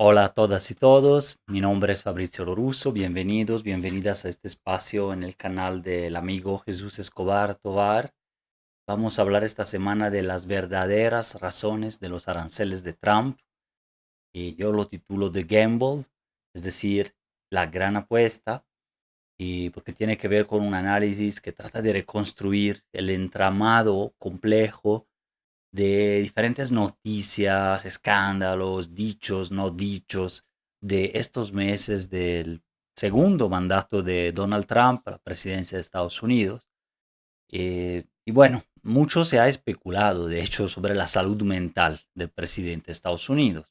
Hola a todas y todos, mi nombre es Fabrizio Lorusso, bienvenidos, bienvenidas a este espacio en el canal del amigo Jesús Escobar Tovar. Vamos a hablar esta semana de las verdaderas razones de los aranceles de Trump y yo lo titulo The Gamble, es decir, la gran apuesta, y porque tiene que ver con un análisis que trata de reconstruir el entramado complejo de diferentes noticias, escándalos, dichos, no dichos, de estos meses del segundo mandato de Donald Trump a la presidencia de Estados Unidos. Y bueno, mucho se ha especulado, de hecho, sobre la salud mental del presidente de Estados Unidos,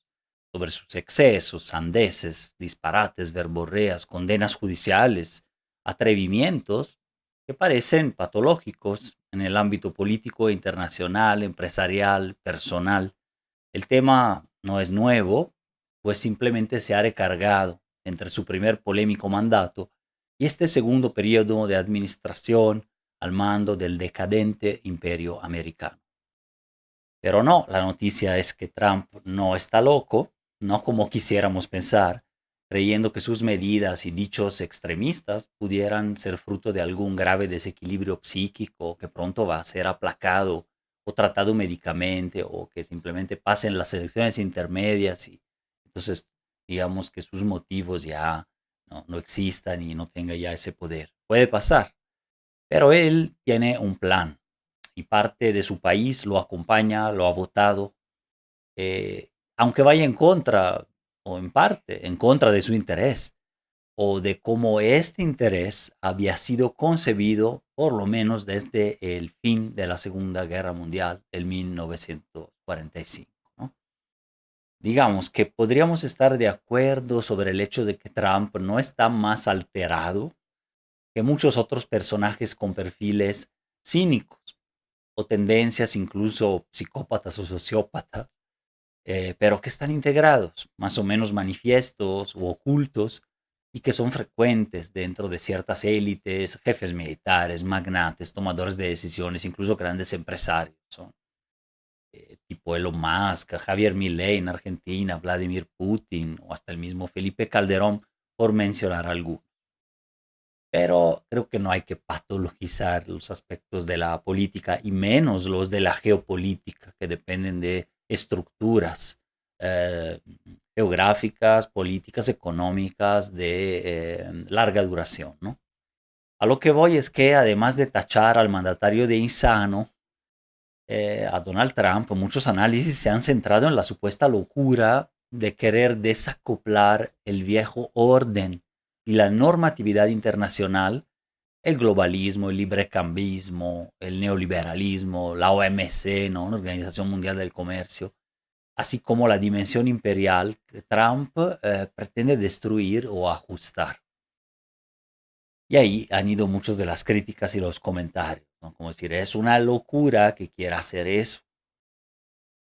sobre sus excesos, sandeces, disparates, verborreas, condenas judiciales, atrevimientos que parecen patológicos en el ámbito político, internacional, empresarial, personal. El tema no es nuevo, pues simplemente se ha recargado entre su primer polémico mandato y este segundo periodo de administración al mando del decadente imperio americano. Pero no, la noticia es que Trump no está loco, no como quisiéramos pensar, creyendo que sus medidas y dichos extremistas pudieran ser fruto de algún grave desequilibrio psíquico que pronto va a ser aplacado o tratado médicamente o que simplemente pasen las elecciones intermedias y entonces digamos que sus motivos ya no existan y no tenga ya ese poder. Puede pasar, pero él tiene un plan y parte de su país lo acompaña, lo ha votado, aunque vaya en contra, o en parte, en contra de su interés, o de cómo este interés había sido concebido, por lo menos desde el fin de la Segunda Guerra Mundial, del 1945. ¿No? Digamos que podríamos estar de acuerdo sobre el hecho de que Trump no está más alterado que muchos otros personajes con perfiles cínicos o tendencias incluso psicópatas o sociópatas, pero que están integrados, más o menos manifiestos u ocultos, y que son frecuentes dentro de ciertas élites, jefes militares, magnates, tomadores de decisiones, incluso grandes empresarios. Son tipo Elon Musk, Javier Milei en Argentina, Vladimir Putin o hasta el mismo Felipe Calderón, por mencionar algunos. Pero creo que no hay que patologizar los aspectos de la política y menos los de la geopolítica, que dependen de estructuras eh, geográficas, políticas, económicas de larga duración, ¿no? A lo que voy es que además de tachar al mandatario de insano, a Donald Trump, muchos análisis se han centrado en la supuesta locura de querer desacoplar el viejo orden y la normatividad internacional, el globalismo, el librecambismo, el neoliberalismo, la OMC, ¿no? La Organización Mundial del Comercio, así como la dimensión imperial que Trump pretende destruir o ajustar. Y ahí han ido muchos de las críticas y los comentarios, ¿no? Como decir, es una locura que quiera hacer eso.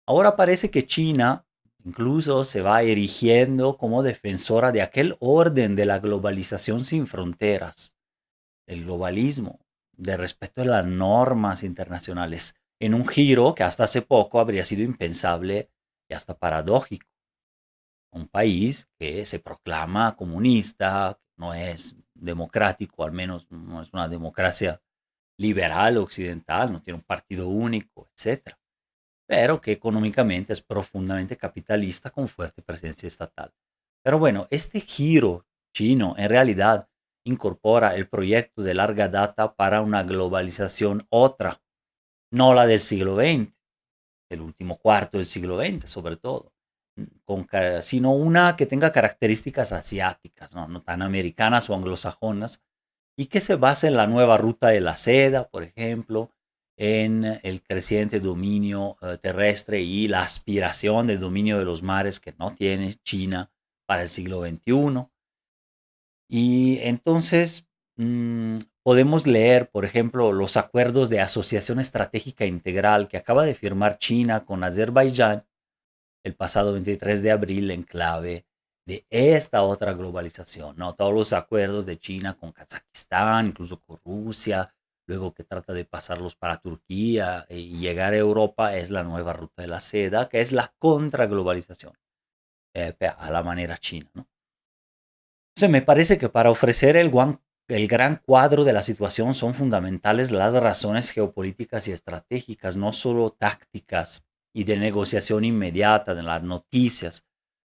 Ahora parece que China incluso se va erigiendo como defensora de aquel orden de la globalización sin fronteras, el globalismo, de respeto a las normas internacionales, en un giro que hasta hace poco habría sido impensable y hasta paradójico. Un país que se proclama comunista, no es democrático, al menos no es una democracia liberal occidental, no tiene un partido único, etcétera, pero que económicamente es profundamente capitalista con fuerte presencia estatal. Pero bueno, este giro chino en realidad incorpora el proyecto de larga data para una globalización otra, no la del siglo XX, el último cuarto del siglo XX sobre todo, sino una que tenga características asiáticas, ¿no? No tan americanas o anglosajonas, y que se base en la nueva ruta de la seda, por ejemplo, en el creciente dominio terrestre y la aspiración de dominio de los mares que no tiene China para el siglo XXI. Y entonces podemos leer, por ejemplo, los acuerdos de asociación estratégica integral que acaba de firmar China con Azerbaiyán el pasado 23 de abril en clave de esta otra globalización, ¿no? Todos los acuerdos de China con Kazajistán, incluso con Rusia, luego que trata de pasarlos para Turquía y llegar a Europa es la nueva ruta de la seda, que es la contraglobalización. a la manera china, ¿no? Entonces me parece que para ofrecer el gran cuadro de la situación son fundamentales las razones geopolíticas y estratégicas, no solo tácticas y de negociación inmediata de las noticias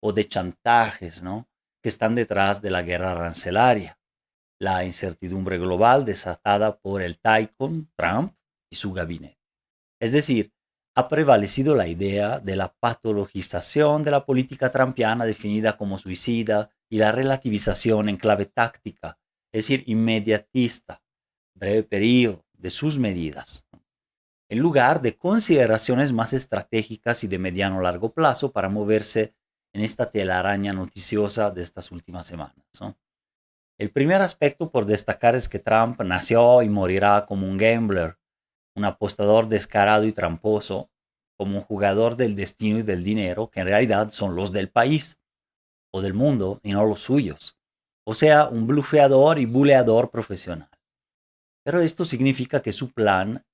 o de chantajes, ¿no? Que están detrás de la guerra arancelaria, la incertidumbre global desatada por el Tycoon Trump y su gabinete. Es decir, ha prevalecido la idea de la patologización de la política trumpiana definida como suicida y la relativización en clave táctica, es decir, inmediatista, breve periodo de sus medidas, en lugar de consideraciones más estratégicas y de mediano largo plazo para moverse en esta telaraña noticiosa de estas últimas semanas, ¿no? El primer aspecto por destacar es que Trump nació y morirá como un gambler, un apostador descarado y tramposo, como un jugador del destino y del dinero, que en realidad son los del país o del mundo y no los suyos. O sea, un blufeador y buleador profesional. Pero esto significa que su plan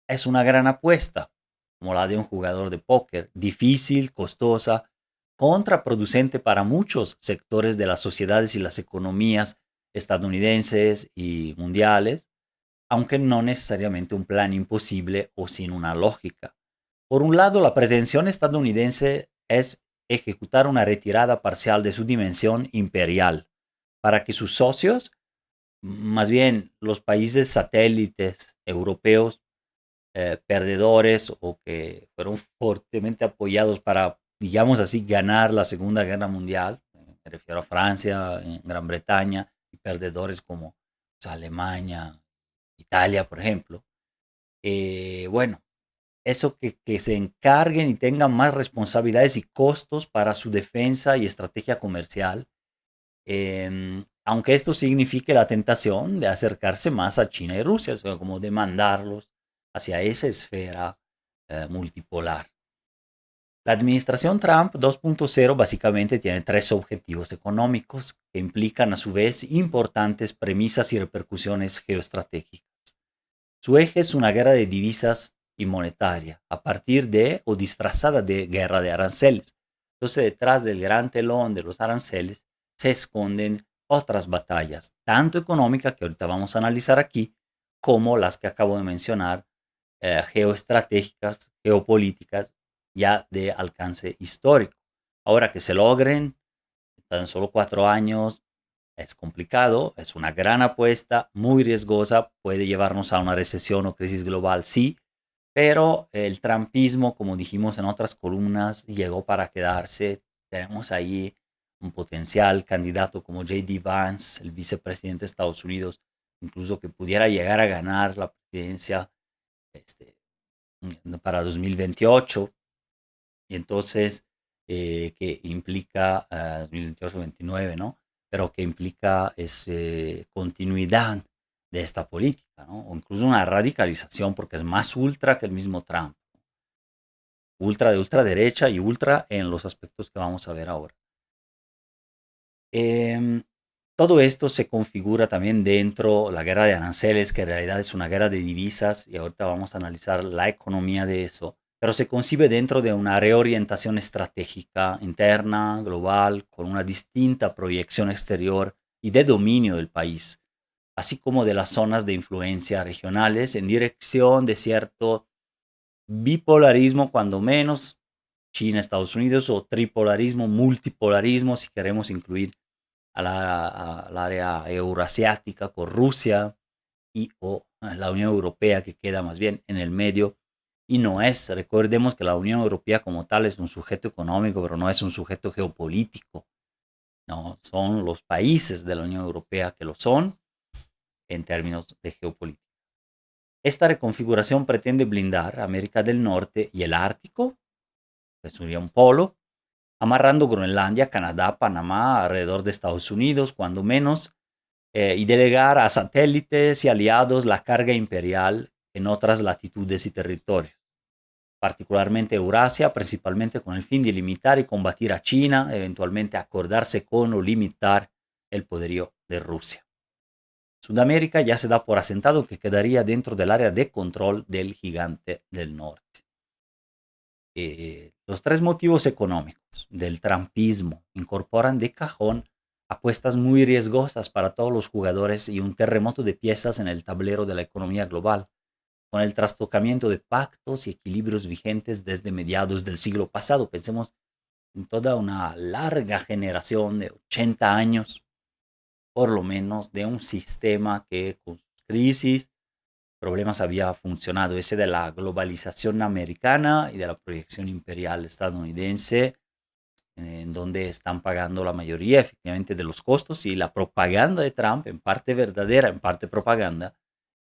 es una gran apuesta, como la de un jugador de póker, difícil, costosa, contraproducente para muchos sectores de las sociedades y las economías estadounidenses y mundiales, aunque no necesariamente un plan imposible o sin una lógica. Por un lado, la pretensión estadounidense es ejecutar una retirada parcial de su dimensión imperial para que sus socios, más bien los países satélites europeos, perdedores o que fueron fuertemente apoyados para, digamos así, ganar la Segunda Guerra Mundial, me refiero a Francia, Gran Bretaña, y perdedores como pues, Alemania, Italia, por ejemplo. Bueno, eso que se encarguen y tengan más responsabilidades y costos para su defensa y estrategia comercial, aunque esto signifique la tentación de acercarse más a China y Rusia, o sea, como de mandarlos hacia esa esfera multipolar. La administración Trump 2.0 básicamente tiene tres objetivos económicos que implican a su vez importantes premisas y repercusiones geoestratégicas. Su eje es una guerra de divisas y monetaria, a partir de o disfrazada de guerra de aranceles. Entonces, detrás del gran telón de los aranceles se esconden otras batallas, tanto económicas, que ahorita vamos a analizar aquí, como las que acabo de mencionar, geoestratégicas, geopolíticas, ya de alcance histórico. Ahora que se logren, tan solo 4 años, es complicado, es una gran apuesta, muy riesgosa, puede llevarnos a una recesión o crisis global, sí, pero el trumpismo, como dijimos en otras columnas, llegó para quedarse. Tenemos ahí un potencial candidato como J.D. Vance, el vicepresidente de Estados Unidos, incluso que pudiera llegar a ganar la presidencia este, para 2028. Y entonces, que implica 2028-29, ¿no? Pero que implica continuidad de esta política, ¿no? O incluso una radicalización, porque es más ultra que el mismo Trump. Ultra de ultraderecha y ultra en los aspectos que vamos a ver ahora. Em, Todo esto se configura también dentro de la guerra de aranceles, que en realidad es una guerra de divisas, y ahorita vamos a analizar la economía de eso, pero se concibe dentro de una reorientación estratégica interna, global, con una distinta proyección exterior y de dominio del país, así como de las zonas de influencia regionales en dirección de cierto bipolarismo, cuando menos, China, Estados Unidos, o tripolarismo, multipolarismo, si queremos incluir al área euroasiática con Rusia y o la Unión Europea, que queda más bien en el medio y no es, recordemos que la Unión Europea como tal es un sujeto económico, pero no es un sujeto geopolítico, no, son los países de la Unión Europea que lo son en términos de geopolítica. Esta reconfiguración pretende blindar América del Norte y el Ártico, que sería un polo, amarrando Groenlandia, Canadá, Panamá alrededor de Estados Unidos, cuando menos, y delegar a satélites y aliados la carga imperial en otras latitudes y territorios, particularmente Eurasia, principalmente con el fin de limitar y combatir a China, eventualmente acordarse con o limitar el poderío de Rusia. Sudamérica ya se da por asentado que quedaría dentro del área de control del gigante del norte. Los tres motivos económicos del trumpismo incorporan de cajón apuestas muy riesgosas para todos los jugadores y un terremoto de piezas en el tablero de la economía global, con el trastocamiento de pactos y equilibrios vigentes desde mediados del siglo pasado. Pensemos en toda una larga generación de 80 años, por lo menos, de un sistema que con sus crisis, problemas había funcionado, ese de la globalización americana y de la proyección imperial estadounidense, en donde están pagando la mayoría efectivamente de los costos y la propaganda de Trump, en parte verdadera, en parte propaganda,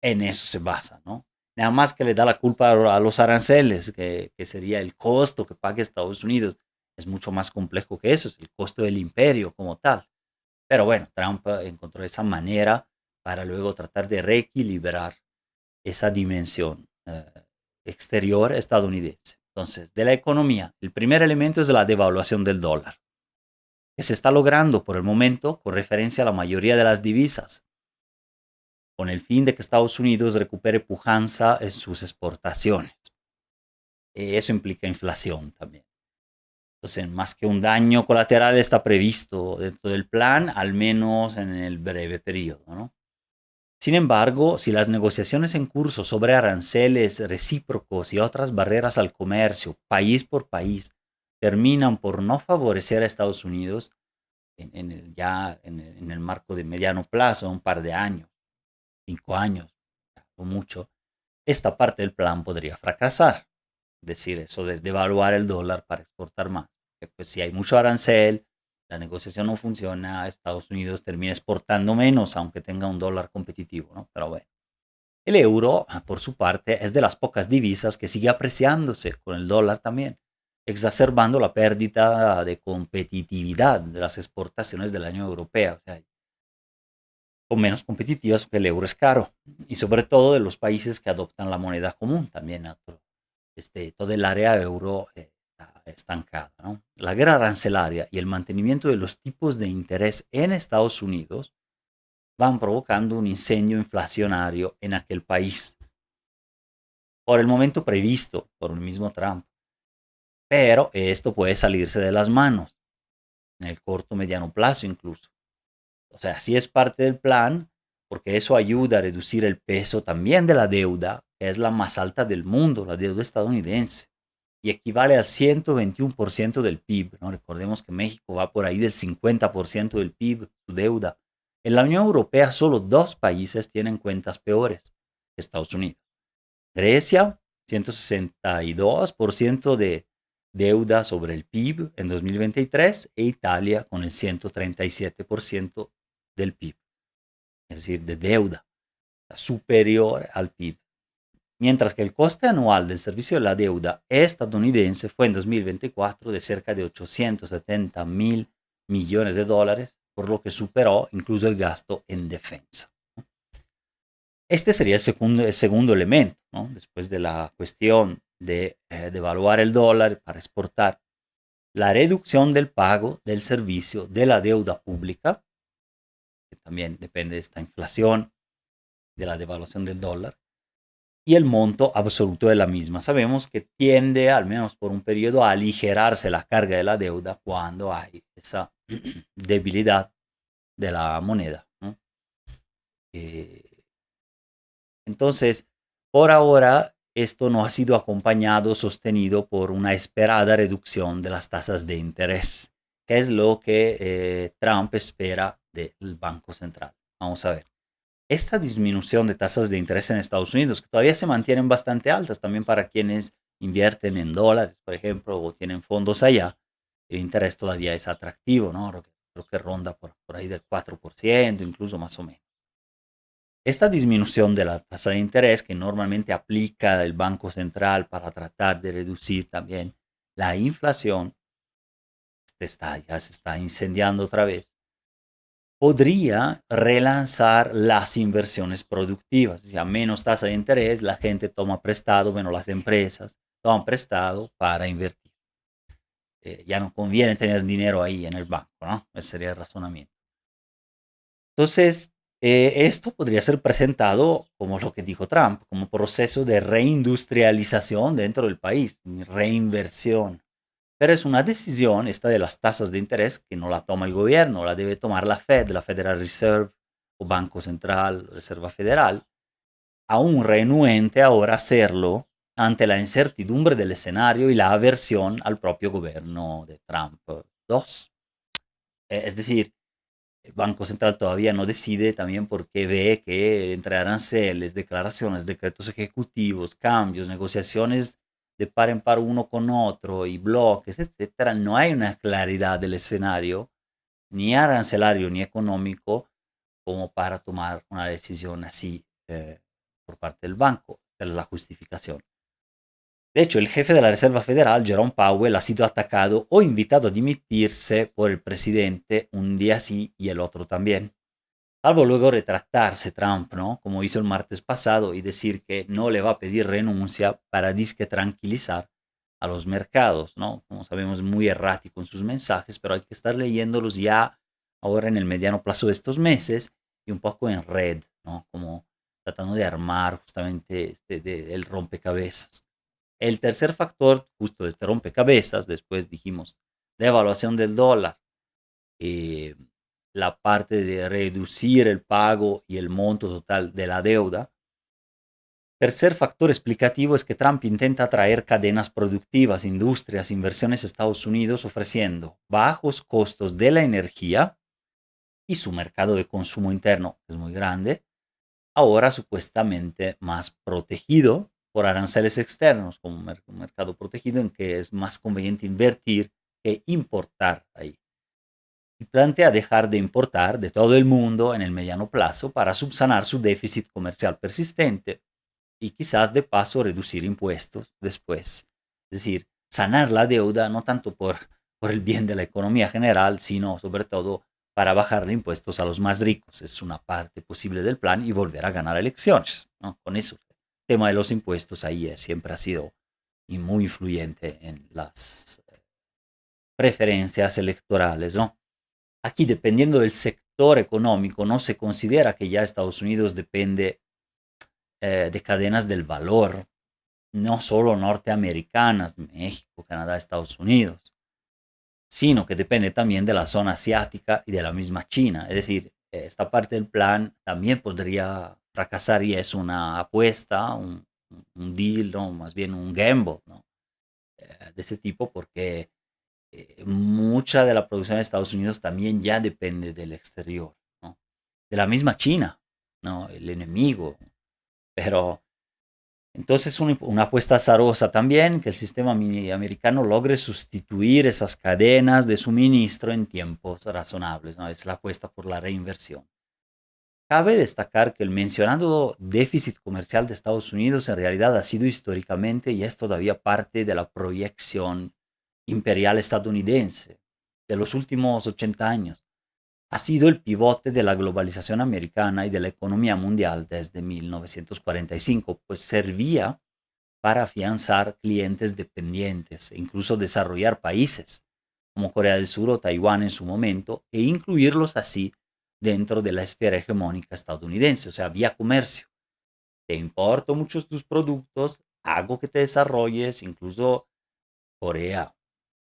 en eso se basa, ¿no? Nada más que le da la culpa a los aranceles, que sería el costo que paga Estados Unidos. Es mucho más complejo que eso, es el costo del imperio como tal. Pero bueno, Trump encontró esa manera para luego tratar de reequilibrar esa dimensión exterior estadounidense. Entonces, de la economía, el primer elemento es la devaluación del dólar, que se está logrando por el momento con referencia a la mayoría de las divisas, con el fin de que Estados Unidos recupere pujanza en sus exportaciones. Eso implica inflación también. Entonces, más que un daño colateral está previsto dentro del plan, al menos en el breve periodo, ¿no? Sin embargo, si las negociaciones en curso sobre aranceles recíprocos y otras barreras al comercio, país por país, terminan por no favorecer a Estados Unidos en el marco de mediano plazo, un par de años, 5 años, o mucho, esta parte del plan podría fracasar. Es decir, eso de devaluar el dólar para exportar más. Que pues si hay mucho arancel, la negociación no funciona, Estados Unidos termina exportando menos, aunque tenga un dólar competitivo, ¿no? Pero bueno. El euro, por su parte, es de las pocas divisas que sigue apreciándose con el dólar también, exacerbando la pérdida de competitividad de las exportaciones de la Unión Europea. O sea, o menos competitivas porque el euro es caro. Y sobre todo de los países que adoptan la moneda común también. Todo el área euro está estancada, ¿no? La guerra arancelaria y el mantenimiento de los tipos de interés en Estados Unidos van provocando un incendio inflacionario en aquel país, por el momento previsto por el mismo Trump. Pero esto puede salirse de las manos, en el corto mediano plazo incluso. O sea, sí es parte del plan, porque eso ayuda a reducir el peso también de la deuda, que es la más alta del mundo, la deuda estadounidense, y equivale al 121% del PIB, ¿no? Recordemos que México va por ahí del 50% del PIB, su deuda. En la Unión Europea solo dos países tienen cuentas peores que Estados Unidos. Grecia, 162% de deuda sobre el PIB en 2023 e Italia con el 137% del PIB, es decir, de deuda superior al PIB. Mientras que el coste anual del servicio de la deuda estadounidense fue en 2024 de cerca de 870 mil millones de dólares, por lo que superó incluso el gasto en defensa. Este sería el segundo elemento, ¿no? Después de la cuestión de devaluar el dólar para exportar, la reducción del pago del servicio de la deuda pública, que también depende de esta inflación, de la devaluación del dólar, y el monto absoluto de la misma. Sabemos que tiende, al menos por un periodo, a aligerarse la carga de la deuda cuando hay esa debilidad de la moneda, ¿no? Entonces, por ahora, esto no ha sido acompañado, sostenido por una esperada reducción de las tasas de interés, que es lo que Trump espera del Banco Central. Vamos a ver. Esta disminución de tasas de interés en Estados Unidos, que todavía se mantienen bastante altas también para quienes invierten en dólares, por ejemplo, o tienen fondos allá, el interés todavía es atractivo, ¿no? Creo que ronda por ahí del 4%, incluso más o menos. Esta disminución de la tasa de interés que normalmente aplica el Banco Central para tratar de reducir también la inflación, ya se está incendiando otra vez, podría relanzar las inversiones productivas. O sea, menos tasa de interés, la gente toma prestado, bueno, las empresas toman prestado para invertir. Ya no conviene tener dinero ahí en el banco, ¿no? Ese sería el razonamiento. Entonces, esto podría ser presentado como lo que dijo Trump, como proceso de reindustrialización dentro del país, reinversión. Pero es una decisión, esta de las tasas de interés, que no la toma el gobierno, la debe tomar la Fed, la Federal Reserve o Banco Central, Reserva Federal, aún renuente ahora a hacerlo ante la incertidumbre del escenario y la aversión al propio gobierno de Trump 2. Es decir, el Banco Central todavía no decide también porque ve que entre aranceles, declaraciones, decretos ejecutivos, cambios, negociaciones de par en par uno con otro y bloques, etcétera, no hay una claridad del escenario, ni arancelario ni económico, como para tomar una decisión así por parte del banco. Esa es la justificación. De hecho, el jefe de la Reserva Federal, Jerome Powell, ha sido atacado o invitado a dimitirse por el presidente un día sí y el otro también. Salvo luego retractarse Trump, ¿no? Como hizo el martes pasado y decir que no le va a pedir renuncia para disque tranquilizar a los mercados, ¿no? Como sabemos, muy errático en sus mensajes, pero hay que estar leyéndolos ya ahora en el mediano plazo de estos meses y un poco en red, ¿no? Como tratando de armar justamente el rompecabezas. El tercer factor, justo de este rompecabezas, después dijimos, la evaluación del dólar, eh, la parte de reducir el pago y el monto total de la deuda. Tercer factor explicativo es que Trump intenta atraer cadenas productivas, industrias, inversiones a Estados Unidos ofreciendo bajos costos de la energía y su mercado de consumo interno, que es muy grande, ahora supuestamente más protegido por aranceles externos, como un mercado protegido en que es más conveniente invertir que importar ahí. Y plantea dejar de importar de todo el mundo en el mediano plazo para subsanar su déficit comercial persistente y quizás de paso reducir impuestos después. Es decir, sanar la deuda no tanto por el bien de la economía general, sino sobre todo para bajarle impuestos a los más ricos. Es una parte posible del plan y volver a ganar elecciones, ¿no? Con eso, el tema de los impuestos ahí siempre ha sido y muy influyente en las preferencias electorales, ¿no? Aquí, dependiendo del sector económico, no se considera que ya Estados Unidos depende de cadenas del valor, no solo norteamericanas, México, Canadá, Estados Unidos, sino que depende también de la zona asiática y de la misma China. Es decir, esta parte del plan también podría fracasar y es una apuesta, un deal, ¿no? Más bien un gamble, ¿no? De ese tipo, porque mucha de la producción de Estados Unidos también ya depende del exterior, ¿no? De la misma China, ¿no? El enemigo. Pero entonces una apuesta azarosa también que el sistema americano logre sustituir esas cadenas de suministro en tiempos razonables, ¿no? Es la apuesta por la reinversión. Cabe destacar que el mencionado déficit comercial de Estados Unidos en realidad ha sido históricamente y es todavía parte de la proyección imperial estadounidense de los últimos 80 años. Ha sido el pivote de la globalización americana y de la economía mundial desde 1945, pues servía para afianzar clientes dependientes e incluso desarrollar países como Corea del Sur o Taiwán en su momento e incluirlos así dentro de la esfera hegemónica estadounidense, o sea, vía comercio. Te importo muchos tus productos, hago que te desarrolles, incluso Corea,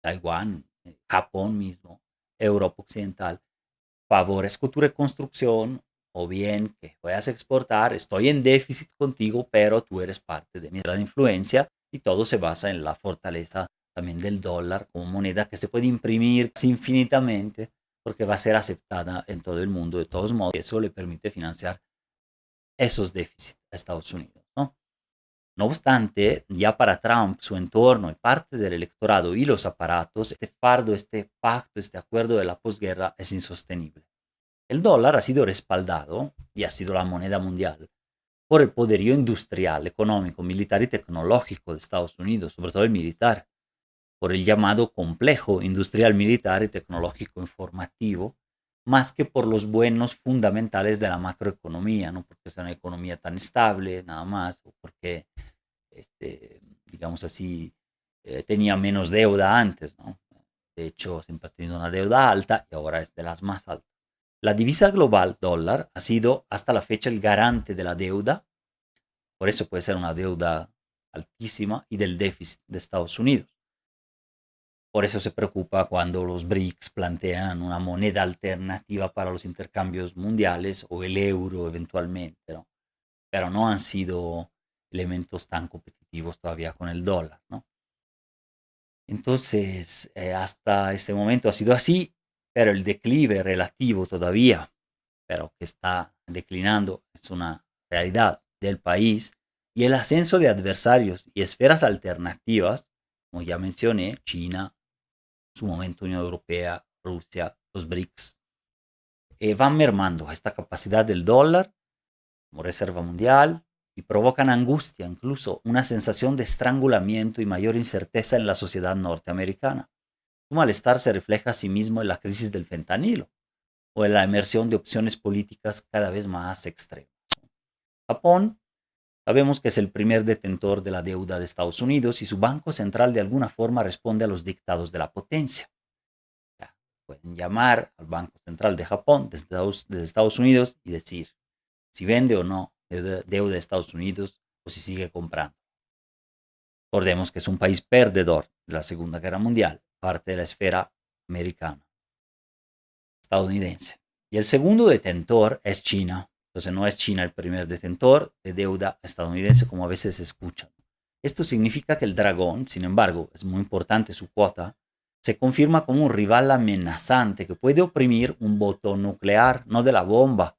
Taiwán, Japón mismo, Europa Occidental, favorezco tu reconstrucción o bien que puedas exportar, estoy en déficit contigo, pero tú eres parte de mi influencia y todo se basa en la fortaleza también del dólar como moneda que se puede imprimir infinitamente porque va a ser aceptada en todo el mundo de todos modos y eso le permite financiar esos déficits a Estados Unidos, ¿no? No obstante, ya para Trump, su entorno y parte del electorado y los aparatos, este fardo, este pacto, este acuerdo de la posguerra es insostenible. El dólar ha sido respaldado y ha sido la moneda mundial por el poderío industrial, económico, militar y tecnológico de Estados Unidos, sobre todo el militar, por el llamado complejo industrial, militar y tecnológico informativo, más que por los buenos fundamentales de la macroeconomía, no porque sea una economía tan estable, nada más, o porque, digamos así, tenía menos deuda antes, ¿no? De hecho, siempre ha tenido una deuda alta y ahora es de las más altas. La divisa global dólar ha sido hasta la fecha el garante de la deuda, por eso puede ser una deuda altísima y del déficit de Estados Unidos. Por eso se preocupa cuando los BRICS plantean una moneda alternativa para los intercambios mundiales o el euro eventualmente, ¿no? Pero no han sido elementos tan competitivos todavía con el dólar, ¿no? Entonces, hasta este momento ha sido así, pero el declive relativo todavía, pero que está declinando, es una realidad del país, y el ascenso de adversarios y esferas alternativas, como ya mencioné, China, en su momento Unión Europea, Rusia, los BRICS, van mermando esta capacidad del dólar como reserva mundial y provocan angustia, incluso una sensación de estrangulamiento y mayor incerteza en la sociedad norteamericana. Su malestar se refleja a sí mismo en la crisis del fentanilo o en la emersión de opciones políticas cada vez más extremas. Japón, sabemos que es el primer detentor de la deuda de Estados Unidos y su Banco Central de alguna forma responde a los dictados de la potencia. Ya, pueden llamar al Banco Central de Japón desde Estados Unidos y decir si vende o no deuda de Estados Unidos o si sigue comprando. Recordemos que es un país perdedor de la Segunda Guerra Mundial, parte de la esfera americana, estadounidense. Y el segundo detentor es China. Entonces no es China el primer detentor de deuda estadounidense como a veces se escucha. Esto significa que el dragón, sin embargo, es muy importante su cuota, se confirma como un rival amenazante que puede oprimir un botón nuclear, no de la bomba,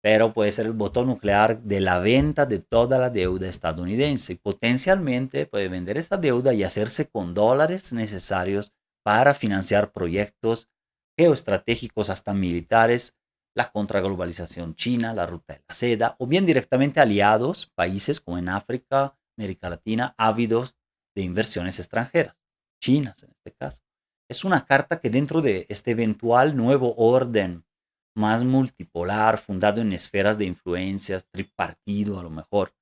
pero puede ser el botón nuclear de la venta de toda la deuda estadounidense. Potencialmente puede vender esta deuda y hacerse con dólares necesarios para financiar proyectos geoestratégicos hasta militares, la contraglobalización china, la ruta de la seda, o bien directamente aliados, países como en África, América Latina, ávidos de inversiones extranjeras, chinas en este caso. Es una carta que dentro de este eventual nuevo orden más multipolar, fundado en esferas de influencias, tripartido a lo mejor.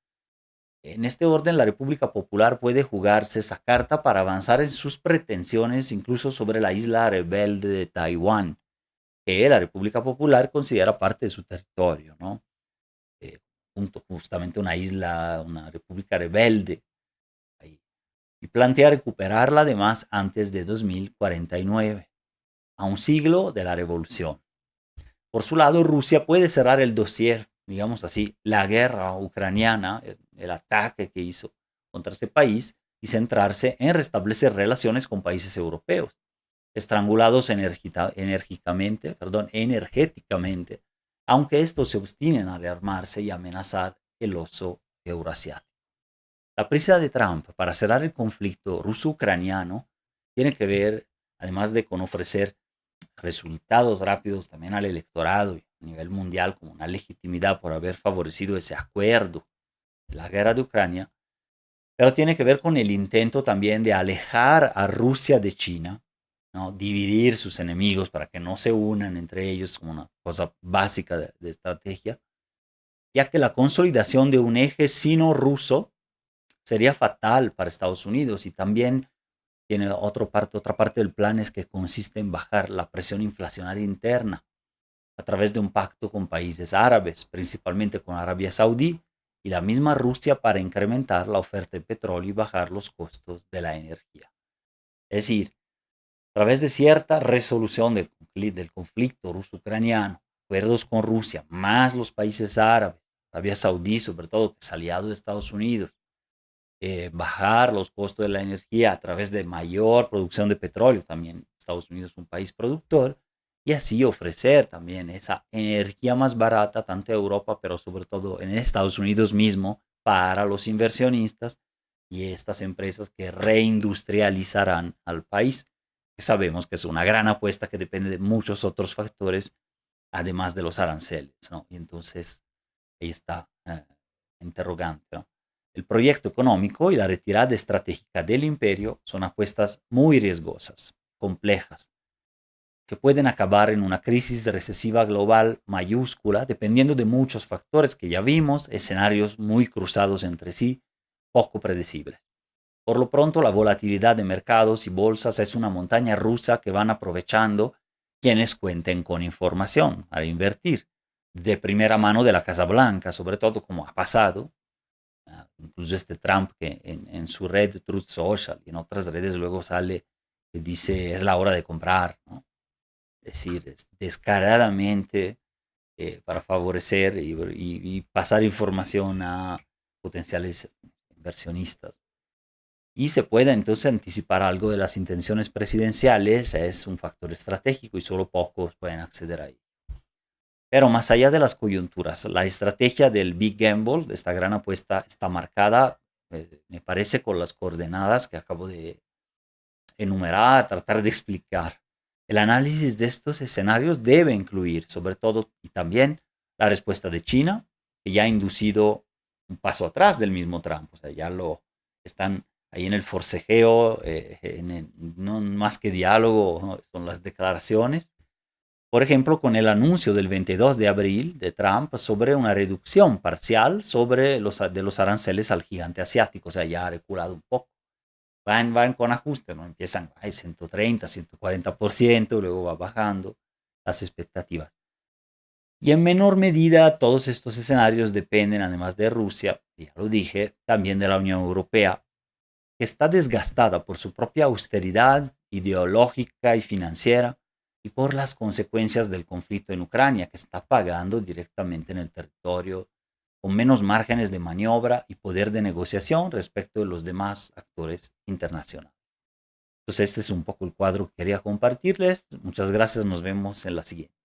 En este orden, la República Popular puede jugarse esa carta para avanzar en sus pretensiones incluso sobre la isla rebelde de Taiwán, que la República Popular considera parte de su territorio, ¿no? Junto justamente una isla, una república rebelde, ahí. Y plantea recuperarla además antes de 2049, a un siglo de la revolución. Por su lado, Rusia puede cerrar el dossier, digamos así, la guerra ucraniana, el ataque que hizo contra este país y centrarse en restablecer relaciones con países europeos, estrangulados energéticamente, aunque estos se obstinen a rearmarse y amenazar el oso euroasiático. La prisa de Trump para cerrar el conflicto ruso-ucraniano tiene que ver, además de con ofrecer resultados rápidos también al electorado y a nivel mundial como una legitimidad por haber favorecido ese acuerdo de la guerra de Ucrania, pero tiene que ver con el intento también de alejar a Rusia de China, ¿no? Dividir sus enemigos para que no se unan entre ellos como una cosa básica de estrategia, ya que la consolidación de un eje sino-ruso sería fatal para Estados Unidos y también tiene otra parte del plan es que consiste en bajar la presión inflacionaria interna a través de un pacto con países árabes, principalmente con Arabia Saudí y la misma Rusia para incrementar la oferta de petróleo y bajar los costos de la energía. Es decir, a través de cierta resolución del conflicto ruso-ucraniano, acuerdos con Rusia, más los países árabes, Arabia Saudí sobre todo, que es aliado de Estados Unidos, bajar los costos de la energía a través de mayor producción de petróleo, también Estados Unidos es un país productor, y así ofrecer también esa energía más barata tanto en Europa, pero sobre todo en Estados Unidos mismo para los inversionistas y estas empresas que reindustrializarán al país, que sabemos que es una gran apuesta que depende de muchos otros factores, además de los aranceles, ¿no? Y entonces ahí está interrogante, ¿no? El proyecto económico y la retirada estratégica del imperio son apuestas muy riesgosas, complejas, que pueden acabar en una crisis recesiva global mayúscula, dependiendo de muchos factores que ya vimos, escenarios muy cruzados entre sí, poco predecibles. Por lo pronto, la volatilidad de mercados y bolsas es una montaña rusa que van aprovechando quienes cuenten con información al invertir de primera mano de la Casa Blanca, sobre todo como ha pasado. Incluso este Trump que en su red Truth Social y en otras redes luego sale que dice es la hora de comprar, ¿no? Es decir, es descaradamente para favorecer y pasar información a potenciales inversionistas. Y se puede entonces anticipar algo de las intenciones presidenciales, es un factor estratégico y solo pocos pueden acceder ahí. Pero más allá de las coyunturas, la estrategia del Big Gamble, de esta gran apuesta, está marcada, me parece, con las coordenadas que acabo de enumerar, tratar de explicar. El análisis de estos escenarios debe incluir, sobre todo, y también la respuesta de China, que ya ha inducido un paso atrás del mismo Trump. O sea, ya lo están ahí en el forcejeo, no más que diálogo, ¿no? Son las declaraciones. Por ejemplo, con el anuncio del 22 de abril de Trump sobre una reducción parcial de los aranceles al gigante asiático. O sea, ya ha reculado un poco. Van con ajustes, ¿no? Empiezan 130, 140%, luego va bajando las expectativas. Y en menor medida, todos estos escenarios dependen, además de Rusia, ya lo dije, también de la Unión Europea, que está desgastada por su propia austeridad ideológica y financiera y por las consecuencias del conflicto en Ucrania, que está pagando directamente en el territorio con menos márgenes de maniobra y poder de negociación respecto de los demás actores internacionales. Entonces, este es un poco el cuadro que quería compartirles. Muchas gracias, nos vemos en la siguiente.